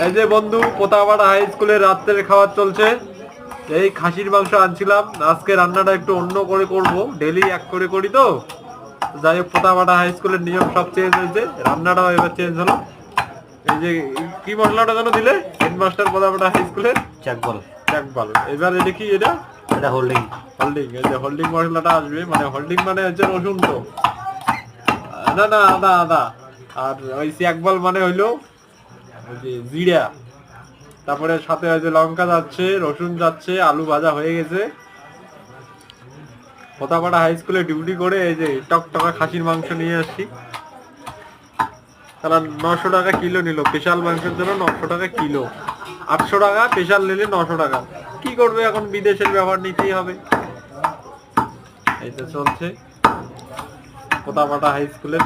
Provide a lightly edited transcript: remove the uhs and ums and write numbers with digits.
এই যে বন্ধু, পোতাপাড়া হাই স্কুলের রাত্রের খাবার চলছে। এই খাসির মাংস আনছিলাম, আজকে রান্নাটা একটু অন্য করে করব, ডেলি এক করে করি তো। যাই হোক, পোতাপাড়া হাই স্কুলের নিয়ম সব চেঞ্জ হয়েছে, রান্নাটাও এবার চেঞ্জ হলো। এই যে কি মশলাটা যেন দিলে হেডমাস্টার পোতাপাড়া হাই স্কুলের? চাকবল। চাকবাল। এবার এটা কি? এটা এটা হোল্ডিং। হোল্ডিং। এই যে হোল্ডিং মশলাটা আসবে, মানে হোল্ডিং মানে হচ্ছে রসুন তো, না না, আদা আদা। আর ওই চাকবাল মানে হইলো ওই যে জিরা। তারপরে সাথে হয়তো লঙ্কা যাচ্ছে, রসুন যাচ্ছে, আলু ভাজা হয়ে গেছে। পোতাপাড়া হাই স্কুলে ডিউটি করে এই যে টকটকা খাসির মাংস নিয়ে আসছি। তারা 900 টাকা কিলো নিল স্পেশাল মাংসের জন্য, 900 টাকা কিলো। 800 টাকা স্পেশাল নিলে 900 টাকা। কি করবে এখন, বিদেশের ব্যবহার নিতেই হবে। এই তো চলছে পোতাপাড়া হাই স্কুলের।